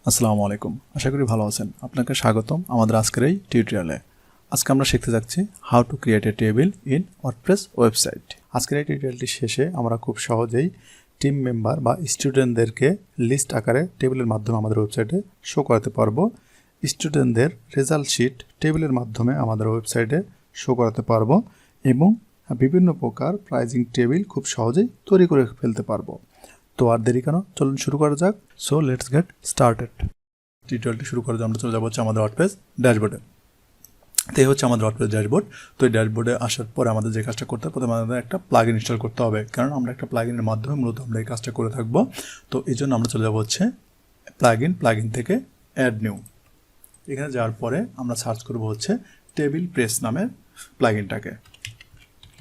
আসসালামু আলাইকুম, আশা করি ভালো আছেন। আপনাকে স্বাগতম আমাদের আজকের এই টিউটোরিয়ালে। আজকে আমরা শিখতে যাচ্ছি how to create a table in WordPress website. আজকের এই টিউটোরিয়ালটি শেষে আমরা খুব সহজেই টিম মেম্বার বা স্টুডেন্টদেরকে লিস্ট আকারে টেবিলের মাধ্যমে আমাদের ওয়েবসাইটে শো করাতে পারবো। স্টুডেন্টদের রেজাল্ট শিট টেবিলের মাধ্যমে আমাদের ওয়েবসাইটে শো করাতে পারবো এবং বিভিন্ন প্রকার প্রাইজিং টেবিল খুব সহজেই তৈরি করে ফেলতে পারবো। তো আর দেরি কেন, চলুন শুরু করা যাক। So let's get started. টিউটোরিয়ালটি শুরু করার জন্য আমরা চলে যাবো হচ্ছে আমাদের ওয়ার্ডপ্রেস ড্যাশবোর্ডে। তো এই হচ্ছে আমাদের ওয়ার্ডপ্রেস ড্যাশবোর্ড। তো এই ড্যাশবোর্ডে আসার পরে আমাদের যে কাজটা করতে হবে, প্রথমে আমাদের একটা প্লাগইন ইনস্টল করতে হবে, কারণ আমরা একটা প্লাগইনের মাধ্যমে মূলত আমরা এই কাজটা করে থাকবো। তো এই জন্য আমরা চলে যাবো হচ্ছে প্লাগইন থেকে অ্যাড নিউ। এখানে যাওয়ার পরে আমরা সার্চ করবো হচ্ছে টেবিল প্রেস নামের প্লাগইনটাকে,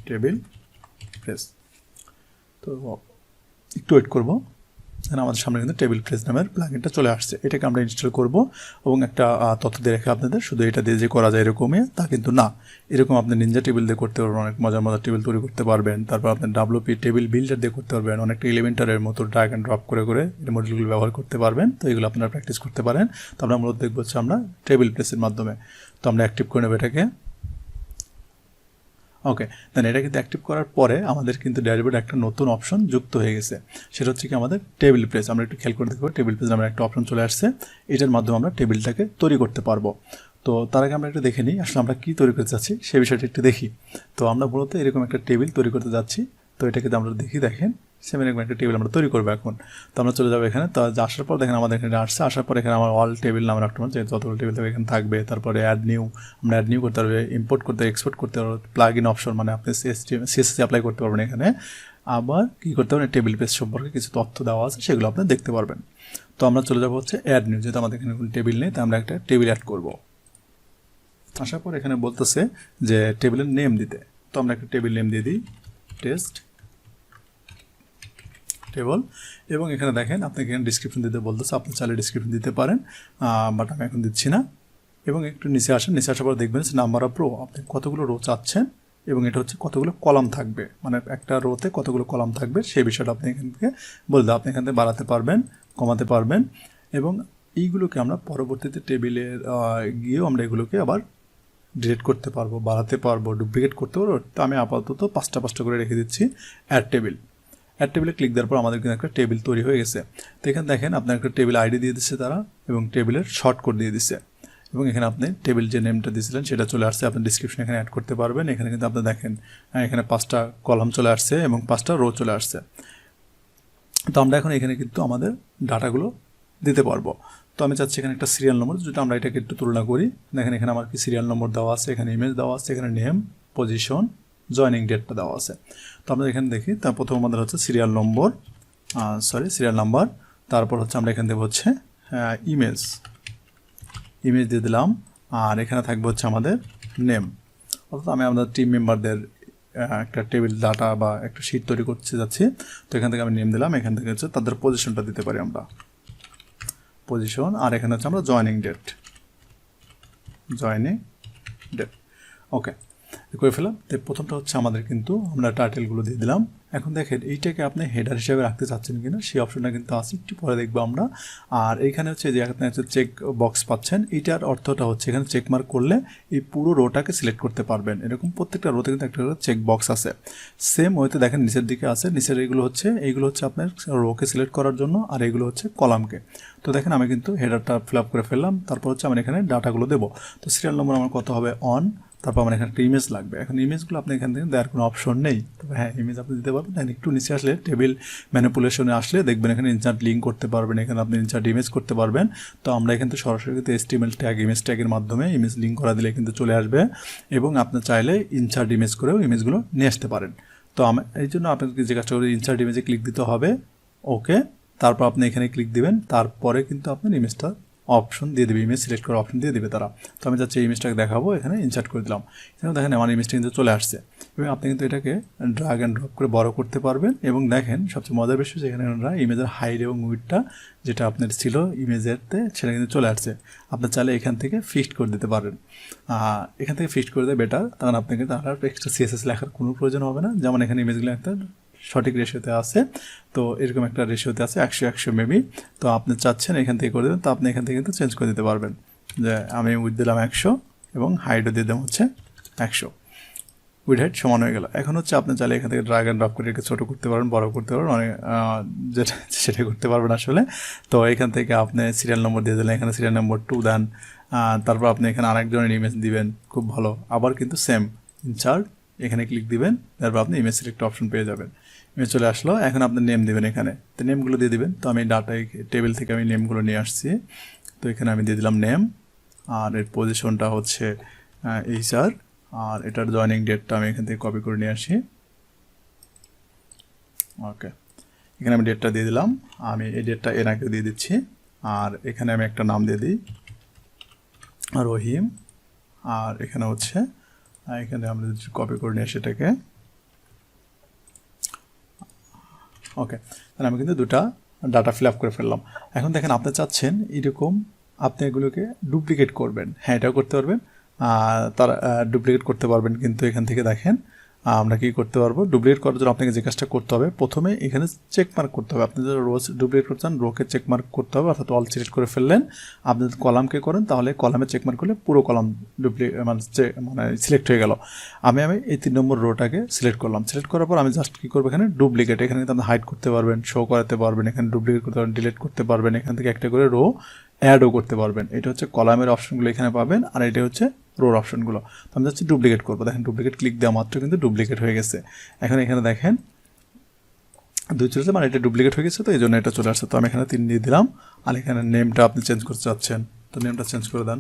টেবিল প্রেস। তো একটু ওয়েট করবো, আমাদের সামনে কিন্তু টেবিল প্রেস নামের প্লাগইনটা চলে আসছে। এটাকে আমরা ইনস্টল করব এবং একটা তথ্য দিয়ে রেখে আপনাদের, শুধু এটা দিয়ে যে করা যায় এরকমই তা কিন্তু না। এরকম আপনি নিনজা টেবিল দিয়ে করতে পারবেন, অনেক মজার টেবিল তৈরি করতে পারবেন। তারপর আপনি ডাব্লিউপি টেবিল বিল্ডার দিয়ে করতে পারবেন, অনেকটা এলিমেন্টারের মতো ড্র্যাগ অ্যান্ড ড্রপ করে এই মডেলগুলো ব্যবহার করতে পারবেন। তো এগুলো আপনারা প্র্যাকটিস করতে পারেন। তো আমরা মূলত দেখবো হচ্ছে আমরা টেবিল প্রেসের মাধ্যমে। তো আমরা অ্যাক্টিভ করে নেব এটাকে। ওকে, দেন এটা কিন্তু অ্যাক্টিভ করার পরে আমাদের কিন্তু ড্যাশবোর্ডে একটা নতুন অপশন যুক্ত হয়ে গেছে। সেটা হচ্ছে কি আমাদের টেবিল প্রেস। আমরা একটু খেয়াল করে দেখবো, টেবিল প্রেস নামের একটা অপশন চলে আসছে। এটার মাধ্যমে আমরা টেবিলটাকে তৈরি করতে পারবো। তো তার আগে আমরা একটু দেখে নিই আসলে আমরা কী তৈরি করতে যাচ্ছি, সেই বিষয়টা একটু দেখি। তো আমরা মূলত এরকম একটা টেবিল তৈরি করতে যাচ্ছি। তো এটাকে আমরা দেখেন সেভেন এরকম একটা টেবিল আমরা তৈরি করবো এখন। তো আমরা চলে যাবো এখানে। তো আসার পর দেখেন আমাদের এখানে আসার পর এখানে আমার অল টেবিল নামের একটা যতগুলো টেবিল থাকবে এখানে থাকবে। তারপরে অ্যাড নিউ, আমরা অ্যাড নিউ করতে পারবে, ইম্পোর্ট করতে এক্সপোর্ট করতে পারবো, প্লাগ ইন অপশন মানে আপনি সিএসএস অ্যাপ্লাই করতে পারবেন এখানে। আবার কী করতে পারবেন, টেবিল পেজ সম্পর্কে কিছু তথ্য দেওয়া আছে, সেগুলো আপনি দেখতে পারবেন। তো আমরা চলে যাবো হচ্ছে অ্যাড নিউ, যেহেতু আমাদের এখানে কোনো টেবিল নেই, তাই আমরা একটা টেবিল অ্যাড করবো। আসার পর এখানে বলতেছে যে টেবিলের নেম দিতে। তো আমরা একটা টেবিল নেম দিয়ে দিই, টেস্ট টেবল। এবং এখানে দেখেন আপনাকে এখানে ডিসক্রিপশন দিতে বলতেছে, আপনি চাইলে ডিসক্রিপশন দিতে পারেন, বাট আমি এখন দিচ্ছি না। এবং একটু নিচে আসেন, নিচে আসার পর দেখবেন নাম্বার অফ রো, আপনি কতগুলো রো চাচ্ছেন এবং এটা হচ্ছে কতগুলো কলাম থাকবে, মানে একটা রোতে কতগুলো কলাম থাকবে সেই বিষয়টা আপনি এখান থেকে বলে দেন। আপনি এখান থেকে বাড়াতে পারবেন, কমাতে পারবেন এবং এইগুলোকে আমরা পরবর্তীতে টেবিলে গিয়েও আমরা এগুলোকে আবার ডিলিট করতে পারবো, বাড়াতে পারবো, ডুপ্লিকেট করতে পারবো। তো আমি আপাতত পাঁচটা করে রেখে দিচ্ছি। অ্যাড টেবিল, অ্যাড টেবিলে ক্লিক দেওয়ার পর আমাদের কিন্তু একটা টেবিল তৈরি হয়ে গেছে। তো এখানে দেখেন আপনার একটা টেবিল আইডি দিয়ে দিচ্ছে তারা এবং টেবিলের শর্ট কোড দিয়ে দিচ্ছে। এবং এখানে আপনি টেবিল যে নেমটা দিয়েছিলেন সেটা চলে আসছে, আপনি ডিসক্রিপশন এখানে অ্যাড করতে পারবেন। এখানে কিন্তু আপনি দেখেন এখানে 5টা কলাম চলে আসছে এবং 5টা রো চলে আসছে। তো আমরা এখন এখানে কিন্তু আমাদের ডাটাগুলো দিতে পারবো। তো আমি চাচ্ছি এখানে একটা সিরিয়াল নম্বর, যেটা আমরা এটাকে একটু তুলনা করি। দেখেন এখানে আমার কি সিরিয়াল নম্বর দেওয়া আছে, এখানে ইমেজ দেওয়া আছে, এখানে নেম, পজিশন, জয়েনিং ডেটটা দেওয়া আছে। তো আমরা এখানে দেখি, তার প্রথম আমাদের হচ্ছে সিরিয়াল নাম্বার। তারপর হচ্ছে আমরা এখানে দেবো হচ্ছে ইমেজ দিয়ে দিলাম। আর এখানে থাকবে হচ্ছে আমাদের নেম। অর্থাৎ আমি আমাদের টিম মেম্বারদের একটা টেবিল ডাটা বা একটা শিট তৈরি করতে যাচ্ছি। তো এখান থেকে আমি নেম দিলাম, এখান থেকে হচ্ছে তাদের পজিশনটা দিতে পারি আমরা, পজিশন। আর এখানে হচ্ছে আমরা জয়েনিং ডেট। ওকে, করে ফেলাম। তো প্রথমটা হচ্ছে আমাদের কিন্তু আমরা টাইটেলগুলো দিয়ে দিলাম। এখন দেখেন এইটাকে আপনি হেডার হিসেবে রাখতে চাচ্ছেন কিনা সেই অপশনটা কিন্তু আছে, একটু পরে দেখবো আমরা। আর এইখানে হচ্ছে যে আপনি হচ্ছে চেক বক্স পাচ্ছেন, এইটার অর্থটা হচ্ছে এখানে চেক মার্ক করলে এই পুরো রোটাকে সিলেক্ট করতে পারবেন। এরকম প্রত্যেকটা রোতে কিন্তু একটা চেক বক্স আছে। সেম ওইতে দেখেন নিচের দিকে আছে, নিচের এইগুলো হচ্ছে আপনার রোকে সিলেক্ট করার জন্য, আর এইগুলো হচ্ছে কলামকে। তো দেখেন আমি কিন্তু হেডারটা ফিল আপ করে ফেললাম। তারপর হচ্ছে আমি এখানে ডাটাগুলো দেবো। তো সিরিয়াল নম্বর আমার কত হবে, অন। তারপর আমার এখানে একটা ইমেজ লাগবে। এখন ইমেজগুলো আপনি এখান থেকে দেওয়ার কোনো অপশন নেই, তবে হ্যাঁ ইমেজ আপনি দিতে পারবেন। দেন একটু নিচে আসলে টেবিল ম্যানিপুলেশনে আসলে দেখবেন এখানে ইনসার্ট লিঙ্ক করতে পারবেন, এখানে আপনি ইনসার্ট ইমেজ করতে পারবেন। তো আমরা এখান থেকে সরাসরি কিন্তু HTML ট্যাগ, ইমেজ ট্যাগের মাধ্যমে ইমেজ লিঙ্ক করা দিলে কিন্তু চলে আসবে এবং আপনি চাইলে ইনসার্ট ইমেজ করেও ইমেজগুলো নিয়ে আসতে পারেন। তো এই জন্য আপনাকে যে কাজটা করে ইনসার্ট ইমেজে ক্লিক দিতে হবে। ওকে, তারপর আপনি এখানে ক্লিক দিবেন, তারপরে কিন্তু আপনার ইমেজটা অপশন দিয়ে দেবে, ইমেজ সিলেক্ট করার অপশন দিয়ে দেবে তারা। তো আমি যাচ্ছি ইমেজটাকে দেখাবো, এখানে ইনসার্ট করে দিলাম। এখানে দেখেন আমার ইমেজটা কিন্তু চলে আসছে এবং আপনি কিন্তু এটাকে ড্র্যাগ অ্যান্ড ড্রপ করে বড় করতে পারবেন। এবং দেখেন সবচেয়ে মজার বিষয় যেখানে আমরা ইমেজের হাইট এবং উইডথটা যেটা আপনার ছিল ইমেজেরতে সেটা কিন্তু চলে আসছে। আপনি চাইলে এখান থেকে ফিক্সড করে দিতে পারেন, এখান থেকে ফিক্সড করে দেয় বেটার। তখন আপনাকে তাহলে এক্সট্রা CSS লেখার কোনো প্রয়োজন হবে না। যেমন এখানে ইমেজগুলো একটা সঠিক রেশিওতে আছে। তো এরকম একটা রেশিওতে আছে 100-100 মেবি। তো আপনি চাচ্ছেন এখান থেকে করে দেবেন, তো আপনি এখান থেকে কিন্তু চেঞ্জ করে দিতে পারবেন যে আমি উইথ দিলাম 100 এবং হাইটও দিয়ে দিলাম হচ্ছে 100। উইথ হাইট সমান হয়ে গেল। এখন হচ্ছে আপনি চাইলে এখান থেকে ড্রাগ অ্যান্ড ড্রপ করে ছোটো করতে পারবেন, বড় করতে পারবেন, অনেক যেটা সেটা করতে পারবেন আসলে। তো এখান থেকে আপনি সিরিয়াল নম্বর দিয়ে দিলেন, এখানে সিরিয়াল নম্বর 2 দেন, তারপর আপনি এখানে আরেকজনের ইমেজ দিবেন, খুব ভালো। আবার কিন্তু সেম ইনসার্ট এখানে ক্লিক দিবেন, তারপর আপনি ইমেজ সিলেক্ট অপশন পেয়ে যাবেন। ইমেজ চলে আসলো। এখন আপনি নেম দিবেন এখানে, তো নেমগুলো দিয়ে দিবেন। তো আমি ডাটা টেবিল থেকে আমি নেমগুলো নিয়ে আসছি, তো এখানে আমি দিয়ে দিলাম নেম, আর এর পজিশনটা হচ্ছে HR, আর এটার জয়নিং ডেটটা আমি এখান থেকে কপি করে নিয়ে আসি। ওকে, এখানে আমি ডেটটা দিয়ে দিলাম, আমি এই ডেটটা এর আগে দিয়ে দিচ্ছি। আর এখানে আমি একটা নাম দিয়ে দিই রহিম, আর এখানে হচ্ছে এখানে আমরা কপি করে নিয়ে আসি এটাকে। ওকে, তাহলে আমি কিন্তু দুটা ডাটা ফিল আপ করে ফেললাম। এখন দেখেন আপনি চাচ্ছেন এরকম আপনি এগুলোকে ডুপ্লিকেট করবেন, হ্যাঁ এটাও করতে পারবেন, তারা ডুপ্লিকেট করতে পারবেন। কিন্তু এখান থেকে দেখেন আমরা কি করতে পারবো, ডুপ্লিকেট করার জন্য আপনাকে যে কাজটা করতে হবে, প্রথমে এখানে চেক মার্ক করতে হবে। আপনি যদি রোজ ডুপ্লিকেট করতে চান রোকে চেক মার্ক করতে হবে, অর্থাৎ অল সিলেক্ট করে ফেললেন। আপনি যদি কলামকে করেন তাহলে কলামে চেক মার্ক করলে পুরো কলাম মানে সিলেক্ট হয়ে গেল। আমি এই 3 নম্বর রোটাকে সিলেক্ট করলাম। সিলেক্ট করার পর আমি জাস্ট কী করবো, এখানে ডুপ্লিকেট, এখানে কিন্তু আপনি হাইড করতে পারবেন, শো করাতে পারবেন, এখানে ডুপ্লিকেট করতে পারবেন, ডিলিট করতে পারবেন, এখান থেকে একটা করে রো অ্যাডও করতে পারবেন। এটা হচ্ছে কলামের অপশনগুলো এখানে পাবেন, আর এটা হচ্ছে রোর অপশনগুলো। তো আমি যাচ্ছি ডুপ্লিকেট করবো, দেখেন ডুপ্লিকেট ক্লিক দেওয়া মাত্র কিন্তু ডুপ্লিকেট হয়ে গেছে। এখন এখানে দেখেন 2 চলেছে, মানে এটা ডুপ্লিকেট হয়ে গেছে, তো এই জন্য এটা চলে আসছে। তো আমি এখানে 3 দিয়ে দিলাম, আর এখানে নেমটা আপনি চেঞ্জ করতে চাচ্ছেন, তো নেমটা চেঞ্জ করে দেন,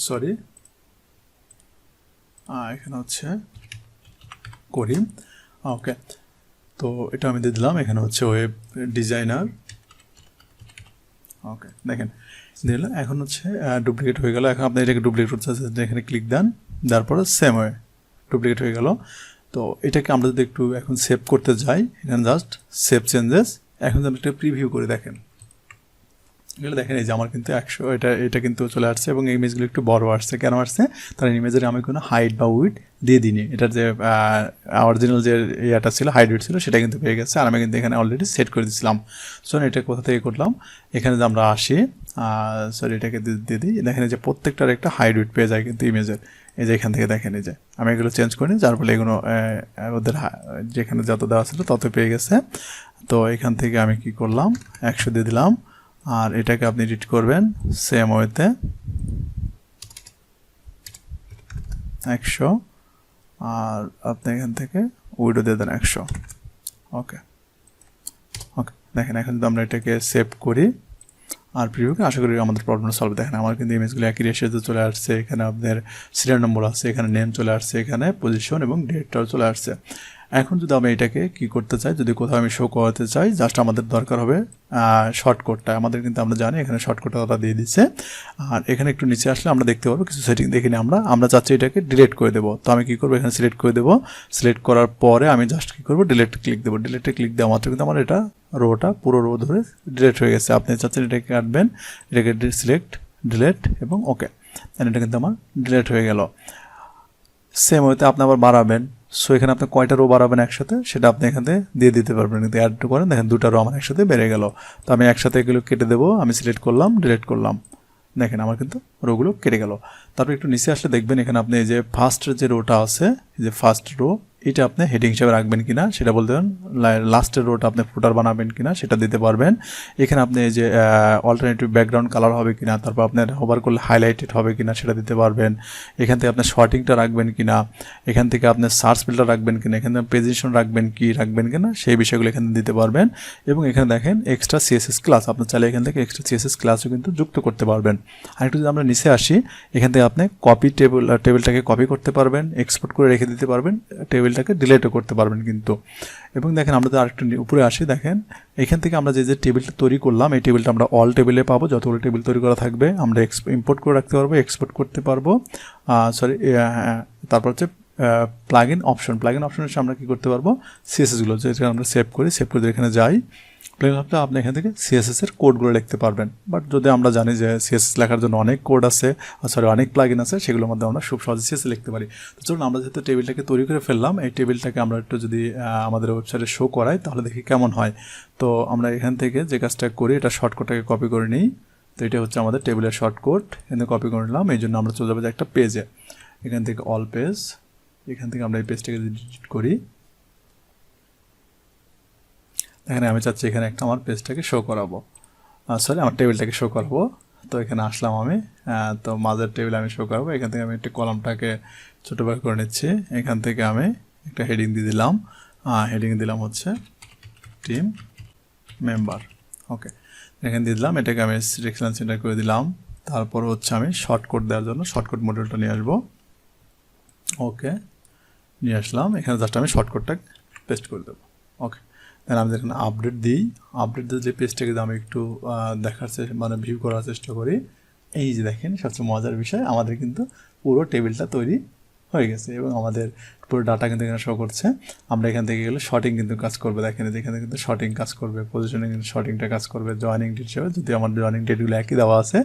সরি এখানে হচ্ছে করিম। ওকে, তো এটা আমি দিয়ে দিলাম, এখানে হচ্ছে ওয়েব ডিজাইনার। ওকে, দেখেন দিলাম। এখন হচ্ছে ডুপ্লিকেট হয়ে গেল। এখন আপনি এটাকে ডুপ্লিকেট করতে চাচ্ছেন, এখানে ক্লিক দেন, তারপরে সেম ওয়ে ডুপ্লিকেট হয়ে গেল। তো এটাকে আমরা যদি একটু এখন সেভ করতে যাই, এখানে জাস্ট সেভ চেঞ্জেস। এখন যদি একটা প্রিভিউ করে দেখেন, এগুলো দেখেন এই যে আমার কিন্তু 100 এটা কিন্তু চলে আসছে, এবং এই ইমেজগুলো একটু বড় আসছে। কেন আসছে, তার ইমেজের আমি কোনো হাইট বা উইড দিয়ে দিইনি। এটার যে অরিজিনাল যে ইয়াটা ছিল, হাইট উইড ছিল, সেটা কিন্তু পেয়ে গেছে, আর আমি কিন্তু এখানে অলরেডি সেট করে দিয়েছিলাম। সো এটা কোথা থেকে করলাম, এখানে যে আমরা আসি, সরি এটাকে দিয়ে দিই, দেখেন যে প্রত্যেকটার একটা হাইট উইড পেয়ে যায় কিন্তু ইমেজের। এই যে এখান থেকে দেখেন, এই যে আমি এগুলো চেঞ্জ করি, যার ফলে এগুলো ওদের যেখানে যত দেওয়া ছিল তত পেয়ে গেছে। তো এখান থেকে আমি কি করলাম, 100 দিয়ে দিলাম, আর এটাকে আপনি এডিট করবেন সেম ওয়েতে 100, আর আপনি এখান থেকে উইডো দিয়ে দেন 100। ওকে ওকে, দেখেন এখন যদি আমরা এটাকে সেভ করি আর প্রিভিউকে, আশা করি আমাদের প্রবলেম সলভ। দেখেন আমার কিন্তু ইমেজগুলো একই রেশিওতে চলে আসছে, এখানে আপনার সিরিয়াল নম্বর আছে, এখানে নেম চলে আসছে, এখানে পজিশন এবং ডেটটাও চলে আসছে। এখন যদি আমি এটাকে কি করতে চাই, যদি কোথাও আমি শো করাতে চাই, জাস্ট আমাদের দরকার হবে শর্টকাটটা। আমাদের কিন্তু আমরা জানি এখানে শর্টকাটটা তারা দিয়ে দিচ্ছে। আর এখানে একটু নিচে আসলে আমরা দেখতে পাবো কিছু সেটিং দেখিনি আমরা চাচ্ছি এটাকে ডিলিট করে দেবো। তো আমি কী করবো, এখানে সিলেক্ট করে দেবো। সিলেক্ট করার পরে আমি জাস্ট কী করবো, ডিলিট ক্লিক দেবো। ডিলিটে ক্লিক দেওয়া মাত্র কিন্তু আমার এটা রোটা পুরো রো ধরে ডিলিট হয়ে গেছে। আপনি চাচ্ছেন এটাকে কাটবেন, এটাকে সিলেক্ট, ডিলিট এবং ওকে, এটা কিন্তু আমার ডিলিট হয়ে গেল। সেম ওয়েতে আপনি আবার বাড়াবেন। সো এখানে আপনি কয়টা রো বাড়াবেন একসাথে, সেটা আপনি এখানে দিয়ে দিতে পারবেন। কিন্তু অ্যাড করেন, দেখেন 2টা রো আমার একসাথে বেড়ে গেল। তো আমি একসাথে এগুলো কেটে দেবো। আমি সিলেক্ট করলাম, ডিলিট করলাম, দেখেন আমার কিন্তু রোগুলো কেটে গেল। তারপর একটু নিচে আসলে দেখবেন এখানে আপনি এই যে ফার্স্টের যে রোটা আছে, এই যে ফার্স্ট রো, এটা আপনি হেডিং হিসেবে রাখবেন কিনা সেটা বলতে পারেন। লাস্টের রোটা আপনি ফুটার বানাবেন কিনা সেটা দিতে পারবেন। এখানে আপনি এই যে অল্টারনেটিভ ব্যাকগ্রাউন্ড কালার হবে কিনা, তারপর আপনার হোভার করলে হাইলাইটেড হবে কিনা সেটা দিতে পারবেন। এখান থেকে আপনার শর্টিংটা রাখবেন কিনা, এখান থেকে আপনার সার্চ ফিল্টার রাখবেন কিনা, এখানে পজিশন রাখবেন কিনা সেই বিষয়গুলো এখানে দিতে পারবেন। এবং এখানে দেখেন এক্সট্রা সিএসএস ক্লাস, আপনার চাইলে এখান থেকে এক্সট্রা সিএসএস ক্লাসও কিন্তু যুক্ত করতে পারবেন। আর একটু যদি আমরা নিচে আসি, এখান থেকে আপনি কপি টেবিলটাকে কপি করতে পারবেন, এক্সপোর্ট করে রেখে দিতে পারবেন, টেবিলটাকে ডিলিটও করতে পারবেন কিন্তু। এবং দেখেন আমরা যদি আরেকটু উপরে আসি, দেখেন এখান থেকে আমরা যে টেবিলটা তৈরি করলাম, এই টেবিলটা আমরা অল টেবিলে পাবো। যতগুলো টেবিল তৈরি করা থাকবে আমরা ইম্পোর্ট করে রাখতে পারবো, এক্সপোর্ট করতে পারবো। তারপর হচ্ছে প্লাগইন অপশন এসে আমরা কী করতে পারবো, সিএসএসগুলো যেটা আমরা সেভ করে এখানে যাই, প্লেন হলে আপনি এখান থেকে সিএসএস এর কোডগুলো লিখতে পারবেন। বাট যদি আমরা জানি যে সিএসএস লেখার জন্য অনেক কোড আছে, অনেক প্লাগইন আছে, সেগুলোর মধ্যে আমরা খুব সহজে সিএসএস লিখতে পারি। তো চলুন আমরা যেহেতু টেবিলটাকে তৈরি করে ফেললাম, এই টেবিলটাকে আমরা একটু যদি আমাদের ওয়েবসাইটে শো করাই তাহলে দেখি কেমন হয়। তো আমরা এখান থেকে যে কাজটা করি, এটা শর্টকাটটাকে কপি করে নিই। তো এটা হচ্ছে আমাদের টেবিলের শর্টকাট, এখানে কপি করে নিলাম। এই জন্য আমরা চলে যাবো একটা পেজে, এখান থেকে অল পেজ, এখান থেকে আমরা এই পেজটাকে ডিলিট করি। এখানে আমি চাচ্ছি এখানে একটা আমার পেজটাকে শো করাবো, আমার টেবিলটাকে শো করাবো। তো এখানে আসলাম আমি, তো মাঝের টেবিল আমি শো করাবো। এখান থেকে আমি একটা কলামটাকে ছোটো বড় করে নিচ্ছি। এখান থেকে আমি একটা হেডিং দিয়ে দিলাম, হেডিং দিলাম হচ্ছে টিম মেম্বার। ওকে, এখানে দিয়ে দিলাম, এটাকে আমি সিলেকশন সেন্টার করে দিলাম। তারপর হচ্ছে আমি শর্টকাট দেওয়ার জন্য শর্টকাট মডিউলটা নিয়ে আসবো। ওকে, নিয়ে আসলাম। এখানে জাস্ট আমি শর্টকাটটা পেস্ট করে দেবো। ওকে, দেন আমি এখানে আপডেট দিই। আপডেট দিলে পেজটাকে আমি একটু দেখার ভিউ করার চেষ্টা করি। এই যে দেখেন, সবচেয়ে মজার বিষয়, আমাদের কিন্তু পুরো টেবিলটা তৈরি হয়ে গেছে এবং আমাদের পুরো ডাটা কিন্তু এখানে শো করছে। আমরা এখান থেকে গেলে শর্টিং কিন্তু কাজ করবে, দেখেন এখানে কিন্তু শর্টিং কাজ করবে, পজিশনে কিন্তু শর্টিংটা কাজ করবে, জয়েনিং ডেট হিসেবে যদি আমার জয়েনিং ডেটগুলো একই দেওয়া আছে,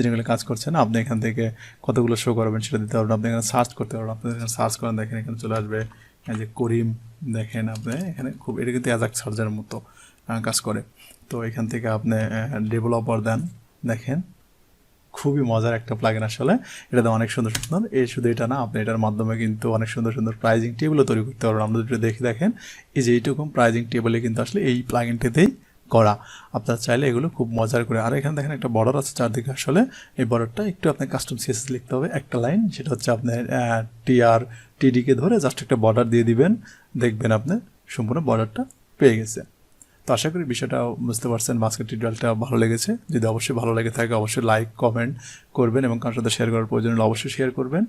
যেগুলো কাজ করছে না, আপনি এখান থেকে কতগুলো শো করবেন সেটা দিতে পারবেন। আপনি এখানে সার্চ করতে পারবেন, আপনি এখানে সার্চ করেন, দেখেন এখানে চলে আসবে এই যে করিম, দেখেন আপনি এখানে খুব, এটা কিন্তু অ্যাজাক সার্চের মতো কাজ করে। তো এখান থেকে আপনি ডেভেলপার দেন, দেখেন খুবই মজার একটা প্লাগইন আসলে, এটাতে অনেক সুন্দর সুন্দর, শুধু এটা না, আপনি এটার মাধ্যমে কিন্তু অনেক সুন্দর সুন্দর প্রাইজিং টেবিলও তৈরি করতে পারবেন। আমরা যদি দেখি, দেখেন এই যে এইটুকু প্রাইজিং টেবিলে কিন্তু আসলে এই প্লাগইনটাতেই করা। আপনারা চাইলে এগুলো খুব মজার করে, আর এখানে দেখেন একটা বর্ডার আছে চারদিকে, আসলে এই বর্ডারটা একটু আপনার কাস্টম সিএসএস লিখতে হবে, একটা লাইন, সেটা হচ্ছে আপনার টিডিকে ধরে জাস্ট একটা বর্ডার দিয়ে দিবেন, দেখবেন আপনি সম্পূর্ণ বর্ডারটা পেয়ে গেছে। তো আশা করি বিষয়টা বুঝতে পারছেন, আজকের টিউটোরিয়ালটা ভালো লেগেছে। যদি অবশ্যই ভালো লেগে থাকে অবশ্যই লাইক কমেন্ট করবেন এবং কারোর সাথে শেয়ার করার প্রয়োজন হলে অবশ্যই শেয়ার করবেন।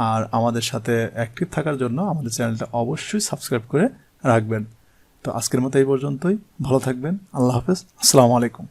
আর আমাদের সাথে অ্যাক্টিভ থাকার জন্য আমাদের চ্যানেলটা অবশ্যই সাবস্ক্রাইব করে রাখবেন। তো আজকের মতো এই পর্যন্তই, ভালো থাকবেন, আল্লাহ হাফেজ, আসসালামু আলাইকুম।